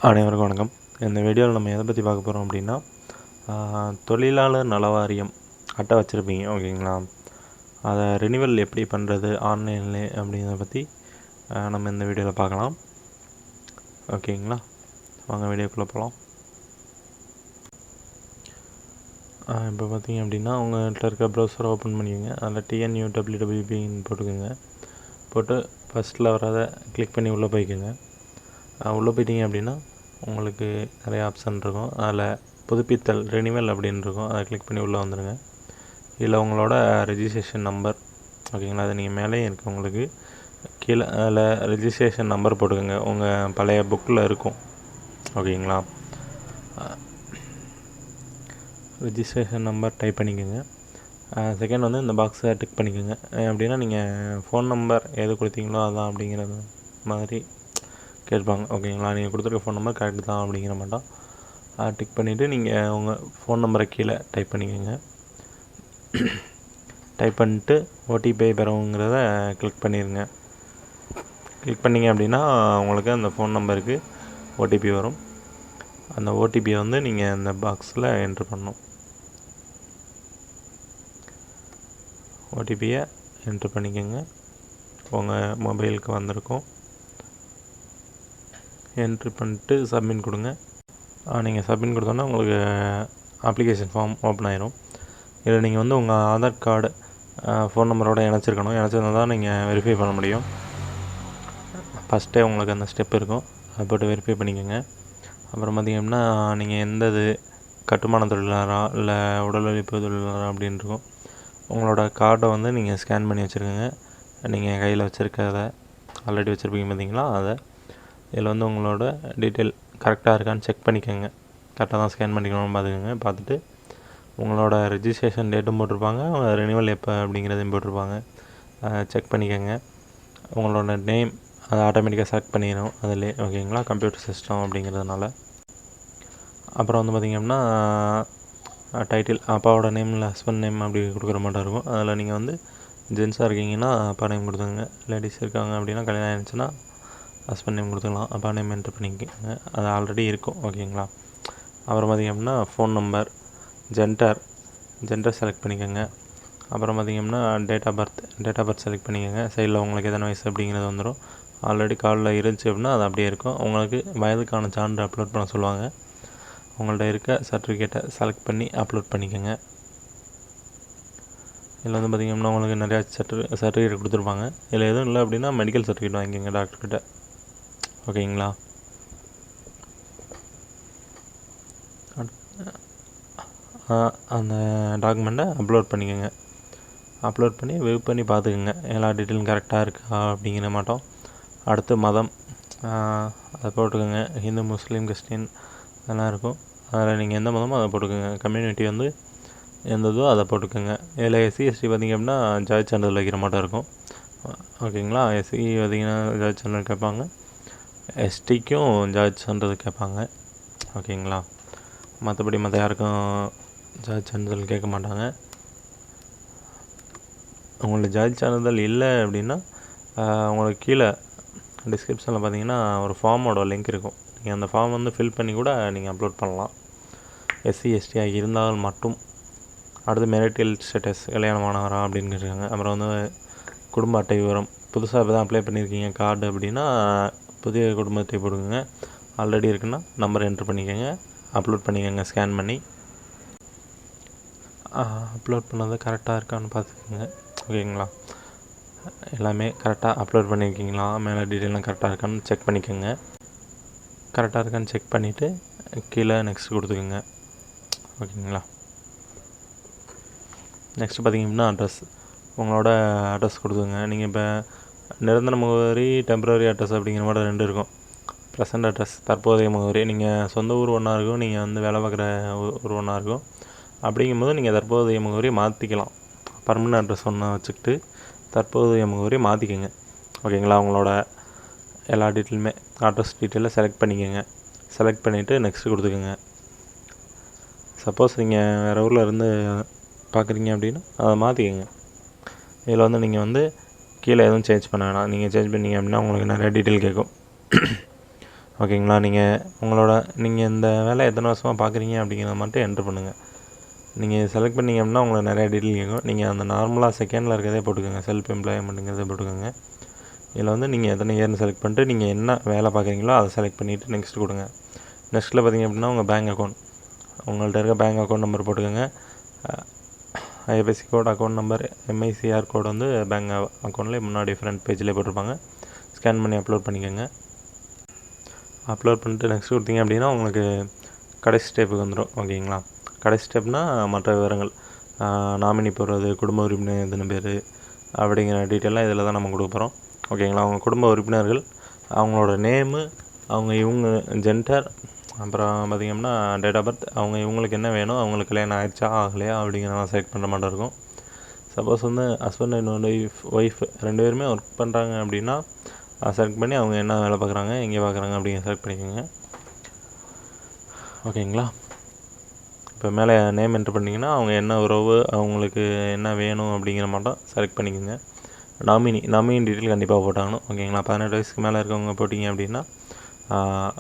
அனைவருக்கும் வணக்கம். இந்த வீடியோவில் நம்ம எதை பற்றி பார்க்க போகிறோம் அப்படின்னா, தொழிலாளர் நல வாரியம் அட்டை வச்சுருப்பீங்க, ஓகேங்களா? அதை ரினிவல் எப்படி பண்ணுறது ஆன்லைன்லே அப்படிங்கிறத பற்றி நம்ம இந்த வீடியோவில் பார்க்கலாம், ஓகேங்களா? வாங்க வீடியோக்குள்ளே போகலாம். இப்போ பார்த்தீங்க அப்படின்னா உங்கள்கிட்ட இருக்க ப்ரௌசரை ஓப்பன் பண்ணிக்கோங்க. அதில் TNUWWPன்னு போட்டுக்கோங்க. போட்டு ஃபஸ்ட்டில் வரதை கிளிக் பண்ணி உள்ளே போய்க்குங்க. உள்ளே போயிட்டீங்க அப்படின்னா உங்களுக்கு நிறைய ஆப்ஷன் இருக்கும். அதில் புதுப்பித்தல் ரினிவல் அப்படின்னு இருக்கும். அதை கிளிக் பண்ணி உள்ளே வந்துடுங்க. இதில் உங்களோட ரெஜிஸ்ட்ரேஷன் நம்பர், ஓகேங்களா? அது நீங்கள் மேலேயும் இருக்குது, உங்களுக்கு கீழே அதில் ரெஜிஸ்ட்ரேஷன் நம்பர் போட்டுக்கோங்க. உங்கள் பழைய புக்கில் இருக்கும், ஓகேங்களா? ரெஜிஸ்ட்ரேஷன் நம்பர் டைப் பண்ணிக்கோங்க. செகண்ட் வந்து இந்த பாக்ஸை டிக் பண்ணிக்கோங்க. அப்படின்னா நீங்கள் ஃபோன் நம்பர் எது கொடுத்தீங்களோ அதான் அப்படிங்கிறது மாதிரி கேட்பாங்க, ஓகேங்களா? நீங்கள் கொடுத்துருக்க ஃபோன் நம்பர் கரெக்டு தான் அப்படிங்கிற மாட்டோம். டிக் பண்ணிவிட்டு நீங்கள் உங்கள் ஃபோன் நம்பரை கீழே டைப் பண்ணிக்கோங்க. டைப் பண்ணிட்டு ஓடிபி பெறவுங்கிறத கிளிக் பண்ணிடுங்க. கிளிக் பண்ணிங்க அப்படின்னா உங்களுக்கு அந்த ஃபோன் நம்பருக்கு ஓடிபி வரும். அந்த ஓடிபியை வந்து நீங்கள் இந்த பாக்ஸில் என்ட்ரு பண்ணணும். ஓடிபியை என்ட்ரு பண்ணிக்கோங்க. உங்கள் மொபைலுக்கு வந்திருக்கும். என்ட்ரி பண்ணிட்டு சப்மிட் கொடுங்க. நீங்கள் சப்மிட் கொடுத்தோன்னா உங்களுக்கு அப்ளிகேஷன் ஃபார்ம் ஓப்பன் ஆயிரும். இதில் நீங்கள் வந்து உங்கள் ஆதார் கார்டு ஃபோன் நம்பரோடு இணைச்சிருக்கணும். இணைச்சிருந்தா தான் நீங்கள் வெரிஃபை பண்ண முடியும். ஃபஸ்ட்டே உங்களுக்கு அந்த ஸ்டெப் இருக்கும், அதை போட்டு வெரிஃபை பண்ணிக்கோங்க. அப்புறம் பார்த்திங்கன்னா நீங்கள் எந்த இது கட்டுமான தொழிலாளரா இல்லை உடல் உழைப்பு தொழிலாளரா அப்படின்னு இருக்கும். உங்களோட கார்டை வந்து நீங்கள் ஸ்கேன் பண்ணி வச்சுருக்கோங்க. நீங்கள் கையில் வச்சுருக்கிறத ஆல்ரெடி வச்சுருப்பீங்க பார்த்தீங்களா, அதை இதில் வந்து உங்களோட டீட்டெயில் கரெக்டாக இருக்கான்னு செக் பண்ணிக்கோங்க. கரெக்டாக தான் ஸ்கேன் பண்ணிக்கணும்னு பார்த்துக்கோங்க. பார்த்துட்டு உங்களோட ரெஜிஸ்ட்ரேஷன் டேட்டும் போட்டிருப்பாங்க, ரினிவல் எப்போ அப்படிங்கிறதையும் போட்டிருப்பாங்க. செக் பண்ணிக்கோங்க. உங்களோட நேம் அதை ஆட்டோமேட்டிக்காக செலக்ட் பண்ணிடணும் அதிலே, ஓகேங்களா? கம்ப்யூட்டர் சிஸ்டம் அப்படிங்கிறதுனால. அப்புறம் வந்து பார்த்திங்கன்னா டைட்டில் அப்பாவோட நேம் இல்லை ஹஸ்பண்ட் நேம் அப்படி கொடுக்குற மாட்டோம் இருக்கும். அதில் நீங்கள் வந்து ஜென்ஸாக இருக்கீங்கன்னா அப்பா நேம் கொடுத்துங்க. லேடிஸ் இருக்காங்க அப்படின்னா கல்யாணம் ஆயிடுச்சுன்னா ஹஸ்பண்ட் நேம் கொடுத்துக்கலாம். அப்பா நேம் என்ட்ரு பண்ணிக்கோங்க. அது ஆல்ரெடி இருக்கும், ஓகேங்களா? அப்புறம் பார்த்திங்க அப்படின்னா ஃபோன் நம்பர், ஜெண்டர் செலக்ட் பண்ணிக்கோங்க. அப்புறம் பார்த்திங்கன்னா டேட் ஆஃப் பர்த் செலக்ட் பண்ணிக்கோங்க. சைடில் உங்களுக்கு எத்தனை வயசு அப்படிங்கிறது வந்துடும். ஆல்ரெடி காலில் இருந்துச்சு அப்படின்னா அது அப்படியே இருக்கும். உங்களுக்கு வயதுக்கான சான்று அப்லோட் பண்ண சொல்லுவாங்க. உங்கள்கிட்ட இருக்க சர்டிஃபிகேட்டை செலக்ட் பண்ணி அப்லோட் பண்ணிக்கோங்க. இதில் வந்து பார்த்திங்கன்னா உங்களுக்கு நிறையா சர்டிஃபிகேட் கொடுத்துருப்பாங்க. இதில் எதுவும் இல்லை அப்படின்னா மெடிக்கல் சர்டிஃபிகேட் வாங்கிக்கோங்க டாக்டர்கிட்ட, ஓகேங்களா? அந்த டாக்குமெண்ட்டை அப்லோட் பண்ணிக்கோங்க. அப்லோட் பண்ணி வியூ பண்ணி பார்த்துக்குங்க எல்லா டீட்டெயிலும் கரெக்டாக இருக்கா அப்படிங்கிற மாட்டோம். அடுத்து மதம் அதை போட்டுக்கோங்க. ஹிந்து, முஸ்லீம், கிறிஸ்டின் அதெல்லாம் இருக்கும். அதில் நீங்கள் எந்த மதமோ அதை போட்டுக்கோங்க. கம்யூனிட்டி வந்து எந்த இதோ அதை போட்டுக்கோங்க. இதில் எஸ்சி எஸ்டி பார்த்திங்க அப்படின்னா ஜாதி சான்றிதழ் வைக்கிற மாட்டோம் இருக்கும், ஓகேங்களா? எஸ்சி பார்த்திங்கன்னா ஜாதி சான்றிதழ் கேட்பாங்க, எஸ்டிக்கும் ஜாதி சான்றிதழ் கேட்பாங்க, ஓகேங்களா? மற்றபடி மற்ற யாருக்கும் ஜாதி சான்றிதழ் கேட்க மாட்டாங்க. உங்களுக்கு ஜாதி சான்றிதழ் இல்லை அப்படின்னா உங்களுக்கு கீழே டிஸ்கிரிப்ஷனில் பார்த்தீங்கன்னா ஒரு ஃபார்மோட லிங்க் இருக்கும். நீங்கள் அந்த ஃபார்ம் வந்து ஃபில் பண்ணி கூட நீங்கள் அப்லோட் பண்ணலாம், எஸ்சி எஸ்டியாக இருந்தால் மட்டும். அடுத்து மேரிட்டல் ஸ்டேட்டஸ், கல்யாணமானவரா அப்படின்னு கேட்டிருக்காங்க. அப்புறம் வந்து குடும்ப அட்டை விவரம், புதுசாக இப்போ தான் அப்ளை பண்ணியிருக்கீங்க கார்டு அப்படின்னா புதிய குடும்ப அட்டை போடுங்க. ஆல்ரெடி இருக்குன்னா நம்பர் என்ட்ரு பண்ணிக்கோங்க, அப்லோட் பண்ணிக்கோங்க ஸ்கேன் பண்ணி. அப்லோட் பண்ணது கரெக்டாக இருக்கான்னு பார்த்துக்கோங்க, ஓகேங்களா? எல்லாமே கரெக்டாக அப்லோட் பண்ணியிருக்கீங்களா, மேலே டீட்டெயிலாம் கரெக்டாக இருக்கான்னு செக் பண்ணிக்கோங்க. கரெக்டாக இருக்கான்னு செக் பண்ணிவிட்டு கீழே நெக்ஸ்ட் கொடுத்துக்கோங்க, ஓகேங்களா? நெக்ஸ்ட்டு பார்த்திங்கன்னா அட்ரஸ், உங்களோட அட்ரஸ் கொடுத்துங்க. நீங்கள் இப்போ நிரந்தர முகவரி, டெம்பரரி அட்ரஸ் அப்படிங்கிற மாதிரி 2 இருக்கும். ப்ரெசன்ட் அட்ரஸ், தற்போதைய முகவரி. நீங்கள் சொந்த ஊர் ஒன்றா இருக்கும், நீங்கள் வந்து வேலை பார்க்குற ஊர் ஒன்றா இருக்கும். அப்படிங்கும்போது நீங்கள் தற்போதைய முகவரியை மாற்றிக்கலாம். பர்மனெண்ட் அட்ரஸ் ஒன்று வச்சுக்கிட்டு தற்போதைய முகவரியை மாற்றிக்கோங்க, ஓகேங்களா? உங்களோட எல்லா டீட்டெயிலுமே அட்ரஸ் டீட்டெயிலை செலக்ட் பண்ணிக்கோங்க. செலக்ட் பண்ணிவிட்டு நெக்ஸ்ட்டு கொடுத்துக்கோங்க. சப்போஸ் நீங்கள் வேறு ஊரில் இருந்து பார்க்குறீங்க அப்படின்னா அதை மாற்றிக்கோங்க. இதில் வந்து நீங்கள் வந்து கீழே எதுவும் சேஞ்ச் பண்ண வேணாம். நீங்கள் சேஞ்ச் பண்ணிங்க அப்படின்னா உங்களுக்கு நிறையா டீட்டெயில் கேட்கும். ஓகேங்களா. நீங்கள் இந்த வேலை எத்தனை வருஷமாக பார்க்குறீங்க அப்படிங்கிறத மட்டும் என்ட்ரு பண்ணுங்கள். நீங்கள் செலக்ட் பண்ணிங்க அப்படின்னா உங்களுக்கு நிறையா டீட்டெயில் கேட்கும். நீங்கள் அந்த நார்மலாக செகண்டில் இருக்கிறதே போட்டுக்கோங்க, செல்ஃப் எம்ப்ளாய்மெண்ட்டுங்கிறதே போட்டுக்கோங்க. இதில் வந்து நீங்கள் எத்தனை இயர்னு செலக்ட் பண்ணிட்டு நீங்கள் என்ன வேலை பார்க்குறீங்களோ அதை செலக்ட் பண்ணிவிட்டு நெக்ஸ்ட் கொடுங்க. நெக்ஸ்ட்டில் பார்த்திங்க அப்படின்னா உங்கள் பேங்க் அக்கௌண்ட், உங்கள்கிட்ட இருக்க பேங்க் அக்கௌண்ட் நம்பர் போட்டுக்கோங்க. IFSC code, account number, MICR code வந்து பேங்க் அக்கௌண்ட்லேயே முன்னாடி ஃப்ரண்ட் பேஜ்லேயே போட்டிருப்பாங்க. ஸ்கேன் பண்ணி அப்லோட் பண்ணிக்கோங்க. அப்லோட் பண்ணிட்டு நெக்ஸ்ட் கொடுத்தீங்க அப்படின்னா உங்களுக்கு கடைசி ஸ்டெப்புக்கு வந்துடும். ஓகேங்களா. கடைசி ஸ்டெப்னால் மற்ற விவரங்கள், நாமினி போடுறது, குடும்ப உறுப்பினர் எத்தனை பேர் அப்படிங்கிற டீட்டெயிலாம் இதில் தான் நம்ம கொடுக்க போகிறோம். ஓகேங்களா. அவங்க குடும்ப உறுப்பினர்கள், அவங்களோட நேமு, இவங்க ஜெண்டர், அப்புறம் பார்த்திங்கன்னா டேட் ஆஃப் பர்த், இவங்களுக்கு என்ன வேணும், அவங்களுக்கு கல்யாணம் ஆகிடுச்சா ஆகலையா அப்படிங்கிறத செலக்ட் பண்ணுற மாதிரி இருக்கும். சப்போஸ் வந்து ஹஸ்பண்ட் அண்ட் ஒய்ஃப் 2 பேருமே ஒர்க் பண்ணுறாங்க அப்படின்னா செலக்ட் பண்ணி அவங்க என்ன வேலை பார்க்குறாங்க, எங்கே பார்க்குறாங்க அப்படிங்கிற செலக்ட் பண்ணிக்கோங்க. ஓகேங்களா. இப்போ மேலே நேம் என்ட்ரு பண்ணிங்கன்னா அவங்க என்ன உறவு, அவங்களுக்கு என்ன வேணும் அப்படிங்கிற மட்டும் செலக்ட் பண்ணிக்கோங்க. நாமினி டீட்டெயில் கண்டிப்பாக போட்டாகணும். ஓகேங்களா. 18 வயசுக்கு மேலே இருக்கவங்க போட்டிங்க அப்படின்னா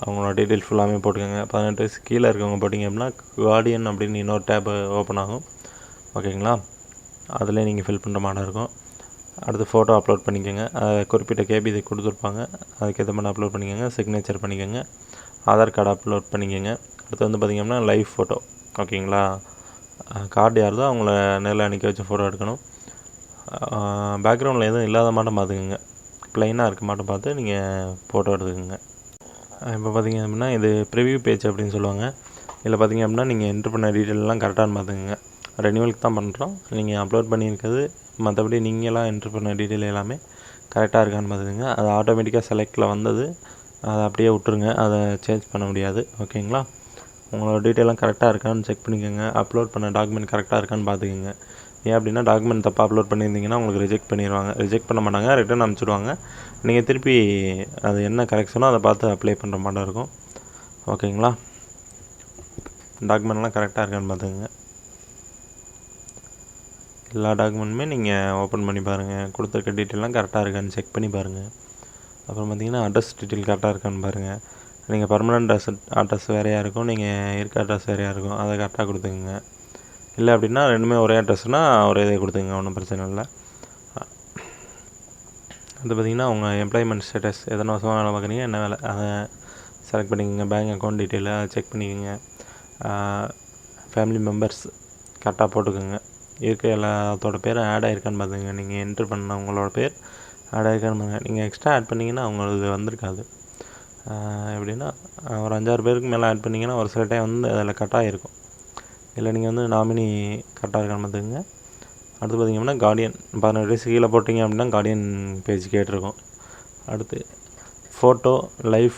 அவங்களோட டீட்டெயில் ஃபுல்லாமே போட்டுக்கோங்க. 18 வயசு கீழே இருக்கவங்க போட்டிங்க அப்படின்னா கார்டியன் அப்படின்னு இன்னொரு டேப் ஓப்பன் ஆகும். ஓகேங்களா. அதில் நீங்கள் ஃபில் பண்ணுற மாதிரி இருக்கும். அடுத்து ஃபோட்டோ அப்லோட் பண்ணிக்கோங்க. குறிப்பிட்ட கேபி இது கொடுத்துருப்பாங்க, அதுக்கேற்ற மாதிரி அப்லோட் பண்ணிக்கோங்க. சிக்னேச்சர் பண்ணிக்கோங்க. ஆதார் கார்டு அப்லோட் பண்ணிக்கோங்க. அடுத்து வந்து பார்த்திங்கன்னா லைவ் ஃபோட்டோ. ஓகேங்களா. கார்டு யாருதோ அவங்கள நேரில் நிற்க வச்சு ஃபோட்டோ எடுக்கணும். பேக்ரவுண்டில் எதுவும் இல்லாத மாட்டம் பார்த்துக்குங்க, ப்ளைனாக இருக்க மாட்டம் பார்த்து நீங்கள் ஃபோட்டோ எடுத்துக்கோங்க. இப்போ பார்த்திங்க அப்படின்னா இது ப்ரிவ்யூ பேஜ் அப்படின்னு சொல்லுவாங்க. இதில் பார்த்திங்க அப்படின்னா நீங்கள் என்ட்ரு பண்ண டீட்டெயிலெலாம் கரெக்டானு பார்த்துக்குங்க. ரெனியூவலுக்கு தான் பண்ணுறோம். நீங்கள் அப்லோட் பண்ணியிருக்கிறது மற்றபடி நீங்களாம் என்ட்ரு பண்ண டீட்டெயில் எல்லாமே கரெக்டாக இருக்கான்னு பார்த்துக்குங்க. அது ஆட்டோமேட்டிக்காக செலக்டில் வந்தது, அதை அப்படியே விட்டுருங்க, அதை சேஞ்ச் பண்ண முடியாது. ஓகேங்களா. உங்களோட டீட்டெயிலாம் கரெக்டாக இருக்கான்னு செக் பண்ணிக்கோங்க. அப்லோட் பண்ண டாக்குமெண்ட் கரெக்டாக இருக்கான்னு பார்த்துக்குங்க. ஏன் அப்படின்னா டாக்குமெண்ட் தப்பாக அப்லோட் பண்ணியிருந்தீங்கன்னா உங்களுக்கு ரிஜெக்ட் பண்ணிடுவாங்க. ரிஜெக்ட் பண்ண மாட்டாங்க, ரிட்டன் அனுப்பிச்சிடுவாங்க. நீங்கள் திருப்பி அது என்ன கரெக்ஷனோ அதை பார்த்து அப்ளை பண்ணுற மாதிரி இருக்கும். ஓகேங்களா. டாக்குமெண்ட்லாம் கரெக்டாக இருக்கான்னு பார்த்துக்குங்க. எல்லா டாக்குமெண்ட்டுமே நீங்கள் ஓப்பன் பண்ணி பாருங்கள், கொடுத்துருக்க டீட்டெயிலாம் கரெக்டாக இருக்கான்னு செக் பண்ணி பாருங்கள். அப்புறம் பார்த்திங்கன்னா அட்ரஸ் டீட்டெயில் கரெக்டாக இருக்கான்னு பாருங்கள். நீங்கள் பர்மனெண்ட் அட்ரஸ் வேறையாக இருக்கும், நீங்கள் இருக்க அட்ரஸ் வேறையாக இருக்கும், அதை கரெக்டாக கொடுத்துக்குங்க. இல்லை அப்படின்னா ரெண்டுமே ஒரே அட்ரஸ்னால் ஒரே இதே கொடுத்துங்க, ஒன்றும் பிரச்சனை இல்லை. அது பார்த்திங்கன்னா உங்கள் எம்ப்ளாய்மெண்ட் ஸ்டேட்டஸ், எத்தனை வருஷமாக வேலை பார்க்குறீங்க, என்ன வேலை, அதை செலக்ட் பண்ணிக்கோங்க. பேங்க் அக்கௌண்ட் டீட்டெயிலை அதை செக் பண்ணிக்கோங்க. ஃபேமிலி மெம்பர்ஸ் கரெக்டாக போட்டுக்கோங்க. இருக்க எல்லாத்தோட பேரும் ஆட் ஆகிருக்கான்னு பார்த்துங்க. நீங்கள் என்ட்ரு பண்ணவங்களோட பேர் ஆட் ஆகிருக்கான்னு பாருங்கள். நீங்கள் எக்ஸ்ட்ரா ஆட் பண்ணிங்கன்னா அவங்களுக்கு வந்திருக்காது. எப்படின்னா ஒரு 5-6 பேருக்கு மேலே ஆட் பண்ணிங்கன்னா ஒரு சில டைம் வந்து அதில் கட்டாக இருக்கும். இல்லை நீங்கள் வந்து நாமினி கரெக்டாக இருக்கான்னு பார்த்துக்குங்க. அடுத்து பார்த்திங்கன்னா கார்டியன் 18 வயசு கீழே போட்டிங்க அப்படின்னா கார்டியன் பேஜ் கேட்டிருக்கோம். அடுத்து ஃபோட்டோ, லைவ்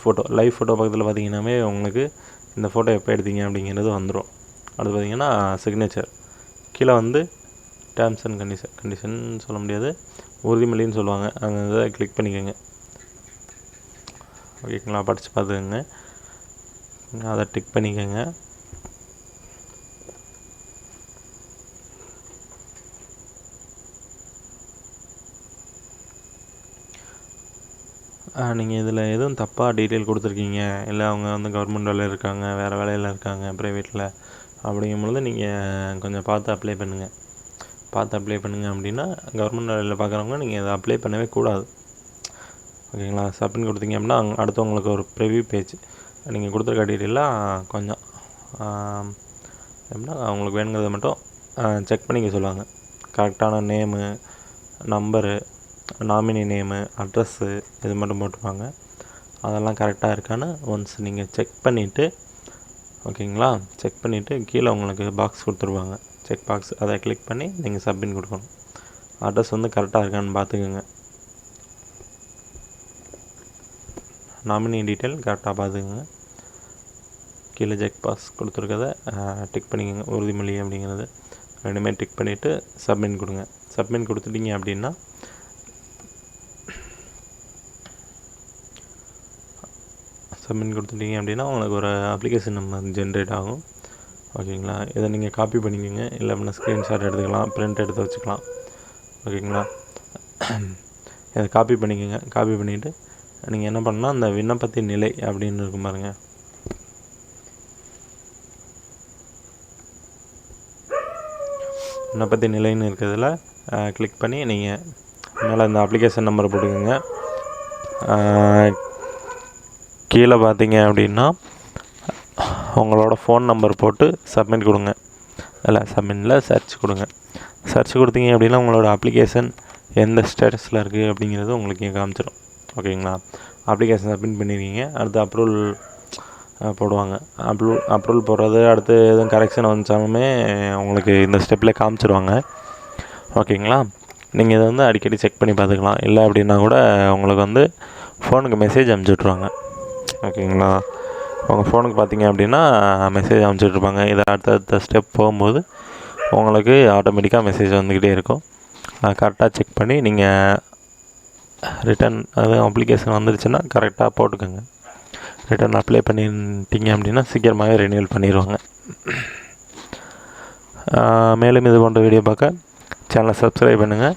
ஃபோட்டோ பக்கத்தில் பார்த்திங்கன்னாவே உங்களுக்கு இந்த ஃபோட்டோ எப்போ எடுத்தீங்க அப்படிங்கிறது வந்துடும். அடுத்து பார்த்திங்கன்னா சிக்னேச்சர், கீழே வந்து டேர்ம்ஸ் அண்ட் கண்டிஷன் சொல்ல முடியாது, உறுதிமொழின்னு சொல்லுவாங்க, அந்த இதை கிளிக் பண்ணிக்கோங்க. ஓகேங்களா. படித்து பார்த்துக்கோங்க, அதை டிக் பண்ணிக்கோங்க. நீங்கள் இதில் எதுவும் தப்பாக டீட்டெயில் கொடுத்துருக்கீங்க, இல்லை அவங்க வந்து கவர்மெண்ட் வேலையில் இருக்காங்க, வேறு வேலையில் இருக்காங்க, ப்ரைவேட்டில் அப்படிங்கும்பொழுது நீங்கள் கொஞ்சம் பார்த்து அப்ளை பண்ணுங்கள். அப்படின்னா கவர்மெண்ட் வேலையில் பார்க்குறவங்க நீங்கள் இதை அப்ளை பண்ணவே கூடாது. ஓகேங்களா. சப்மிட் கொடுத்தீங்க அப்படின்னா அடுத்து உங்களுக்கு ஒரு ப்ரிவ்யூ பேஜ், நீங்கள் கொடுத்துருக்க டீட்டெயிலாம் கொஞ்சம் எப்படின்னா அவங்களுக்கு வேணுங்கிறத மட்டும் செக் பண்ணிக்க சொல்லுவாங்க. கரெக்டான name, number, nominee name, address இது மட்டும் போட்டுருப்பாங்க. அதெல்லாம் கரெக்டாக இருக்கான்னு ஒன்ஸ் நீங்கள் செக் பண்ணிவிட்டு, ஓகேங்களா, செக் பண்ணிவிட்டு கீழே உங்களுக்கு பாக்ஸ் கொடுத்துருவாங்க, செக் பாக்ஸ், அதை கிளிக் பண்ணி நீங்கள் சப்மிட் கொடுக்கணும். அட்ரஸ் வந்து கரெக்டாக இருக்கான்னு பார்த்துக்குங்க. நாமினி டீட்டெயில் கரெக்டாக பார்த்துக்குங்க. கீழே செக் பாக்ஸ் கொடுத்துருக்கத டிக் பண்ணிக்கோங்க, உறுதிமொழி அப்படிங்கிறது ரெண்டுமே டிக் பண்ணிவிட்டு சப்மிட் கொடுங்க. சப்மிட் கொடுத்துட்டீங்க அப்படின்னா உங்களுக்கு ஒரு அப்ளிகேஷன் நம்பர் ஜென்ரேட் ஆகும். ஓகேங்களா. இதை நீங்கள் காப்பி பண்ணிக்கோங்க, இல்லை அப்படின்னா ஸ்க்ரீன்ஷாட் எடுத்துக்கலாம், பிரிண்ட் எடுத்து வச்சுக்கலாம். ஓகேங்களா. இதை காப்பி பண்ணிக்கோங்க. காப்பி பண்ணிவிட்டு நீங்கள் என்ன பண்ணால் அந்த விண்ணப்பத்தின் நிலை அப்படின்னு இருக்கும் பாருங்கள், விண்ணப்பத்தின் நிலைன்னு இருக்கிறதுல கிளிக் பண்ணி நீங்கள் மேலே இந்த அப்ளிகேஷன் நம்பரை போட்டுக்கோங்க. கீழே பார்த்தீங்க அப்படின்னா உங்களோட ஃபோன் நம்பர் போட்டு சப்மிட் கொடுங்க. சப்மிட்டில் சர்ச் கொடுங்க. சர்ச் கொடுத்தீங்க அப்படின்னா உங்களோட அப்ளிகேஷன் எந்த ஸ்டேட்டஸில் இருக்குது அப்படிங்கிறது உங்களுக்கு காமிச்சிடும். ஓகேங்களா? அப்ளிகேஷன் சப்மிட் பண்ணியிருக்கீங்க, அடுத்து அப்ரூவல் போடுவாங்க. அப்ரூவல் போடுறது, அடுத்து எதுவும் கரெக்ஷன் வந்துச்சாலுமே உங்களுக்கு இந்த ஸ்டெப்பில் காமிச்சிடுவாங்க. ஓகேங்களா? நீங்கள் இதை வந்து அடிக்கடி செக் பண்ணி பார்த்துக்கலாம். இல்லை அப்படின்னா கூட உங்களுக்கு வந்து ஃபோனுக்கு மெசேஜ் அனுப்பிச்சுட்ருவாங்க. ஓகேங்களா? உங்கள் ஃபோனுக்கு பார்த்தீங்க அப்படின்னா மெசேஜ் அனுப்பிச்சுட்ருப்பாங்க. இதை அடுத்த ஸ்டெப் போகும்போது உங்களுக்கு ஆட்டோமேட்டிக்காக மெசேஜ் வந்துக்கிட்டே இருக்கும். கரெக்டாக செக் பண்ணி நீங்கள் ரிட்டன் அப்ளிகேஷன் வந்துருச்சுன்னா கரெக்டாக போட்டுக்கோங்க. ரிட்டன் அப்ளை பண்ணிட்டீங்க அப்படின்னா சீக்கிரமாகவே ரெனியூவல் பண்ணிடுவாங்க. மேலும் இது போன்ற வீடியோ பார்க்க சேனலை சப்ஸ்கிரைப் பண்ணுங்கள்.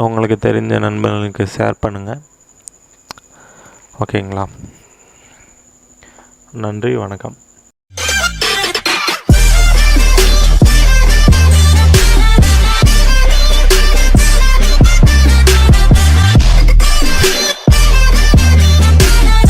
உங்களுக்கு தெரிஞ்ச நண்பர்களுக்கு ஷேர் பண்ணுங்கள். ஓகேங்களா? நன்றி, வணக்கம்.